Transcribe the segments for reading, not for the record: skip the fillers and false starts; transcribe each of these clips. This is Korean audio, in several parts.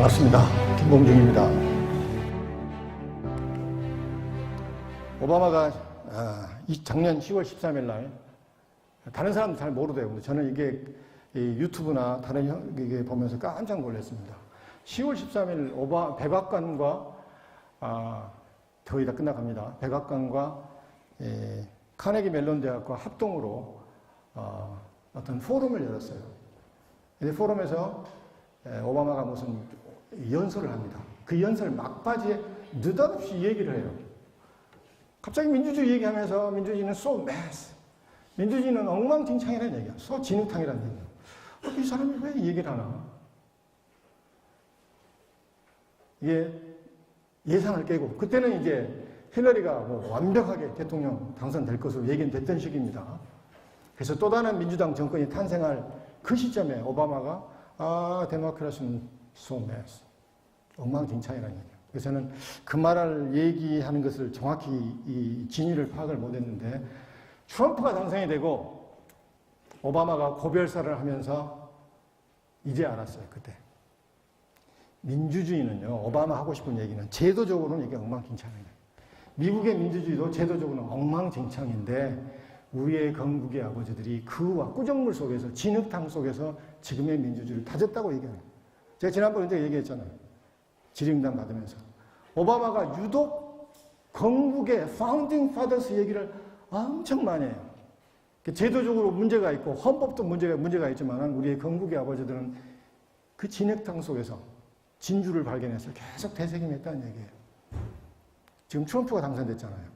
반갑습니다. 김봉중입니다. 오바마가 작년 10월 13일 날 다른 사람도 잘 모르대요. 저는 이게 유튜브나 다른 이게 보면서 깜짝 놀랐습니다. 10월 13일 백악관과 거의 다 끝나갑니다. 백악관과 카네기 멜론 대학과 합동으로 어떤 포럼을 열었어요. 이 포럼에서 오바마가 무슨 연설을 합니다. 그 연설 막바지에 느닷없이 얘기를 해요. 갑자기 민주주의 얘기하면서 민주주의는 so mess, 민주주의는 엉망진창이라는 얘기야. so 진흙탕이라는 얘기야. 이 사람이 왜 이 얘기를 하나? 이게 예상을 깨고, 그때는 이제 힐러리가 뭐 완벽하게 대통령 당선될 것으로 얘기는 됐던 시기입니다. 그래서 또 다른 민주당 정권이 탄생할 그 시점에 오바마가 데모크라시는 so mess, 엉망진창이라는 얘기예요. 그래서 저는 그 말을 얘기하는 것을 정확히 이 진위를 파악을 못했는데, 트럼프가 당선이 되고 오바마가 고별사를 하면서 이제 알았어요. 그때 민주주의는요, 오바마 하고 싶은 얘기는 제도적으로는 이게 엉망진창이에요. 미국의 민주주의도 제도적으로는 엉망진창인데 우리의 건국의 아버지들이 그와 꾸정물 속에서, 진흙탕 속에서 지금의 민주주의를 다졌다고 얘기해요. 제가 지난번에 이제 얘기했잖아요. 질의응답 받으면서. 오바마가 유독 건국의 파운딩 파더스 얘기를 엄청 많이 해요. 제도적으로 문제가 있고 헌법도 문제가 있지만 우리의 건국의 아버지들은 그 진흙탕 속에서 진주를 발견해서 계속 되새김했다는 얘기예요. 지금 트럼프가 당선됐잖아요.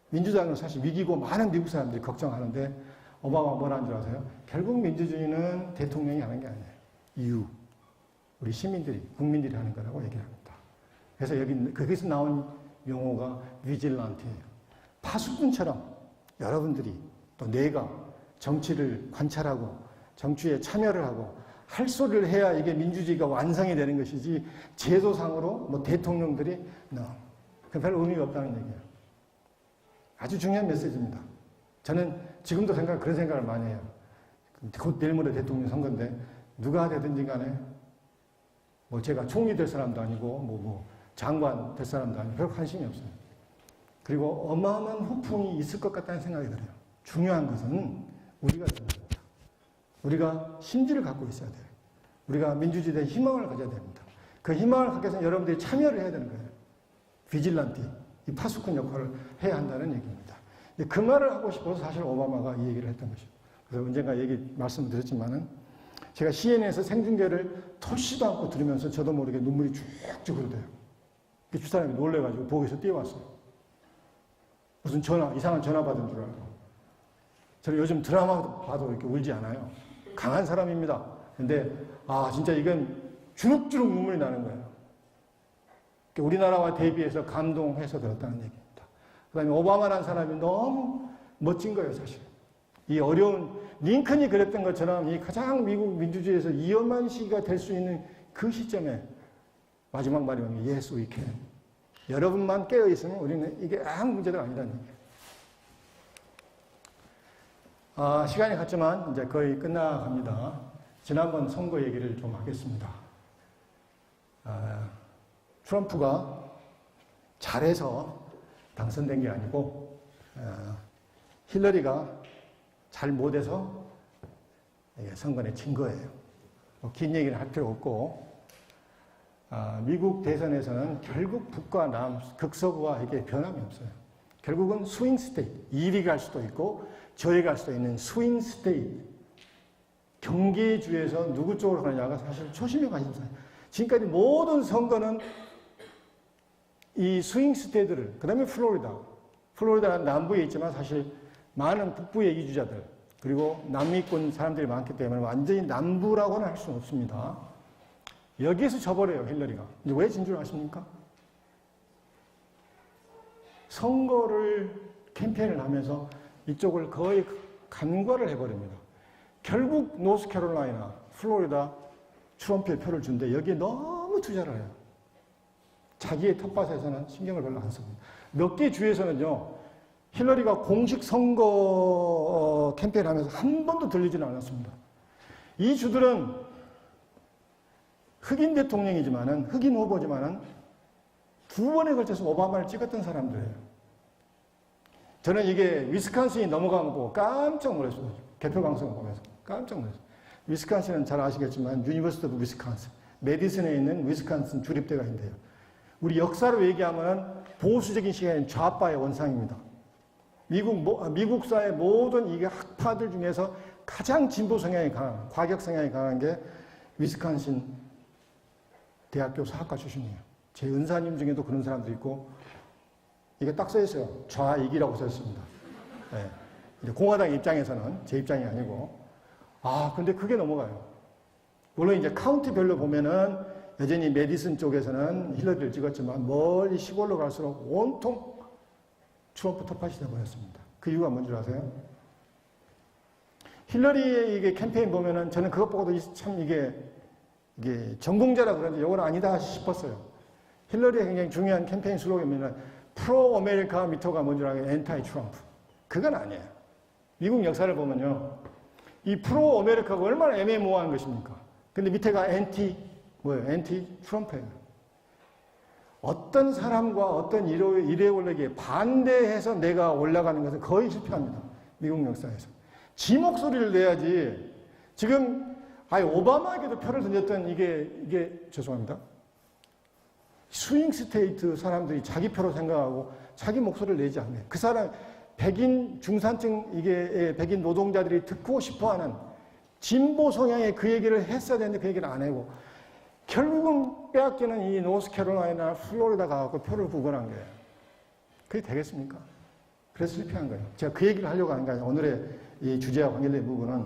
민주당은 사실 위기고 많은 미국 사람들이 걱정하는데 오바마가 뭐라는 줄 아세요? 결국 민주주의는 대통령이 하는 게 아니에요. 우리 시민들이, 국민들이 하는 거라고 얘기를 합니다. 그래서 거기서 나온 용어가 비질란트예요. 파수꾼처럼 여러분들이 또 내가 정치를 관찰하고 정치에 참여를 하고 할 소리를 해야 이게 민주주의가 완성이 되는 것이지, 제도상으로 뭐 대통령들이 그 별 의미가 없다는 얘기예요. 아주 중요한 메시지입니다. 저는 지금도 그런 생각을 많이 해요. 곧 내일 모레 대통령 선거인데 누가 되든지 간에 뭐 제가 총리 될 사람도 아니고 뭐 장관 될 사람도 아니고 별 관심이 없어요. 그리고 어마어마한 후풍이 있을 것 같다는 생각이 들어요. 중요한 것은 우리가 됩니다. 우리가 심지를 갖고 있어야 돼요. 우리가 민주주의에 대한 희망을 가져야 됩니다. 그 희망을 갖기 위해서는 여러분들이 참여를 해야 되는 거예요. 비질란티, 이 파수꾼 역할을 해야 한다는 얘기입니다. 그 말을 하고 싶어서 사실 오바마가 이 얘기를 했던 것이죠. 그래서 언젠가 말씀을 드렸지만은 제가 CNN에서 생중계를 토시도 않고 들으면서 저도 모르게 눈물이 쭉쭉 흐르대요. 주사람이 놀래가지고 보고서 뛰어왔어요. 무슨 이상한 전화 받은 줄 알고. 저는 요즘 드라마 봐도 이렇게 울지 않아요. 강한 사람입니다. 근데 진짜 이건 주룩주룩 눈물이 나는 거예요. 우리나라와 대비해서 감동해서 들었다는 얘기입니다. 그 다음에 오바마라는 사람이 너무 멋진 거예요, 사실. 이 어려운, 링컨이 그랬던 것처럼 이 가장 미국 민주주의에서 위험한 시기가 될 수 있는 그 시점에 마지막 말이 뭐냐면 Yes, we can. 여러분만 깨어있으면 우리는 이게 아무 문제가 아니라는 얘기예요. 시간이 갔지만 이제 거의 끝나갑니다. 지난번 선거 얘기를 좀 하겠습니다. 트럼프가 잘해서 당선된 게 아니고 힐러리가 잘 못해서 선거에 진 거예요. 긴 얘기는 할 필요 없고, 미국 대선에서는 결국 북과 남, 극서구와 이게 변함이 없어요. 결국은 스윙 스테이트, 이리 갈 수도 있고 저리 갈 수도 있는 스윙 스테이트, 경계주에서 누구 쪽으로 가느냐가 사실 초심의 관심사예요. 지금까지 모든 선거는 이 스윙 스테이트를, 그 다음에 플로리다는 남부에 있지만 사실 많은 북부의 이주자들, 그리고 남미권 사람들이 많기 때문에 완전히 남부라고는 할 수는 없습니다. 여기에서 져버려요, 힐러리가. 이제 왜 진 줄 아십니까? 선거를 캠페인을 하면서 이쪽을 거의 간과를 해버립니다. 결국 노스캐롤라이나, 플로리다 트럼프에 표를 준데 여기에 너무 투자를 해요. 자기의 텃밭에서는 신경을 별로 안 씁니다. 몇 개 주에서는요, 힐러리가 공식 선거 캠페인을 하면서 한 번도 들리지는 않았습니다. 이 주들은 흑인 대통령이지만은, 흑인 후보지만은 두 번에 걸쳐서 오바마를 찍었던 사람들이에요. 저는 이게 위스콘신이 넘어간 거 보고 깜짝 놀랐어요. 개표 방송을 보면서. 깜짝 놀랐어요. 위스콘신은 잘 아시겠지만, 유니버시티 오브 위스콘신, 메디슨에 있는 위스콘신 주립대가 있는데요. 우리 역사로 얘기하면 보수적인 시각인 좌파의 원상입니다. 미국사의 모든 이게 학파들 중에서 가장 진보 성향이 강한, 과격 성향이 강한 게 위스콘신 대학교 사학과 출신이에요. 제 은사님 중에도 그런 사람도 있고, 이게 딱 써있어요. 좌익이라고 써있습니다. 네. 이제 공화당 입장에서는, 제 입장이 아니고. 근데 그게 넘어가요. 물론 이제 카운티별로 보면은 여전히 메디슨 쪽에서는 힐러리를 찍었지만 멀리 시골로 갈수록 온통 트럼프 텃밭이 되어버렸습니다. 그 이유가 뭔지 아세요? 힐러리의 이게 캠페인 보면은 저는 그것 보고도 참 이게 전공자라 그런지 이건 아니다 싶었어요. 힐러리의 굉장히 중요한 캠페인 슬로건이면 프로 아메리카 미터가 뭔지 알아요? 엔타이 트럼프. 그건 아니에요. 미국 역사를 보면요. 이 프로 아메리카가 얼마나 애매모호한 것입니까? 근데 밑에가 엔티 트럼프예요. 어떤 사람과 어떤 이데올로기에 반대해서 내가 올라가는 것은 거의 실패합니다. 미국 역사에서. 지 목소리를 내야지. 지금 오바마에게도 표를 던졌던 이게 죄송합니다. 스윙 스테이트 사람들이 자기 표로 생각하고 자기 목소리를 내지 않네요. 그 사람 백인 중산층 백인 노동자들이 듣고 싶어하는 진보 성향의 그 얘기를 했어야 되는데 그 얘기를 안 하고 결국은 빼앗기는 이 노스캐롤라이나 플로리다 가서 표를 구걸한 거예요. 그게 되겠습니까? 그래서 실패한 거예요. 제가 그 얘기를 하려고 하는 게 아니라 오늘의 이 주제와 관련된 부분은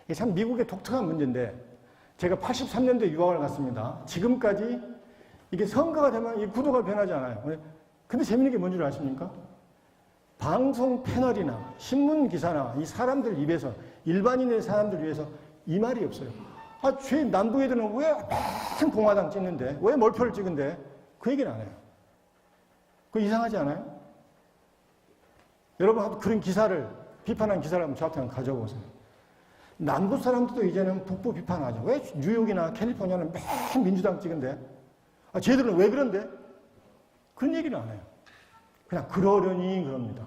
이게 참 미국의 독특한 문제인데 제가 83년도에 유학을 갔습니다. 지금까지 이게 선거가 되면 이 구도가 변하지 않아요. 근데 재밌는 게 뭔지 아십니까? 방송 패널이나 신문 기사나 이 사람들 입에서 일반인의 사람들 위해서 이 말이 없어요. 제 남부 애들은 왜 맨 공화당 찍는데? 왜 몰표를 찍은데? 그 얘기는 안 해요. 그거 이상하지 않아요? 여러분 그런 기사를 비판한 기사를 한번 저한테 가져보세요. 남부 사람들도 이제는 북부 비판하죠. 왜 뉴욕이나 캘리포니아는 맨 민주당 찍은데? 쟤들은 왜 그런데? 그런 얘기는 안 해요. 그냥 그러려니 그럽니다.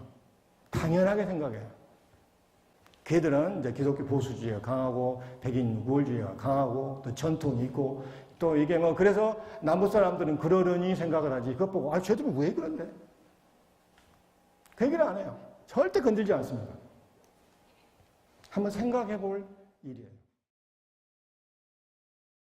당연하게 생각해요. 걔들은 이제 기독교 보수주의가 강하고 백인 우월주의가 강하고 또 전통이 있고 또 이게 그래서 남부 사람들은 그러려니 생각을 하지. 그것 보고 쟤들은 왜 그런데? 그 얘기를 안 해요. 절대 건들지 않습니다. 한번 생각해 볼 일이에요.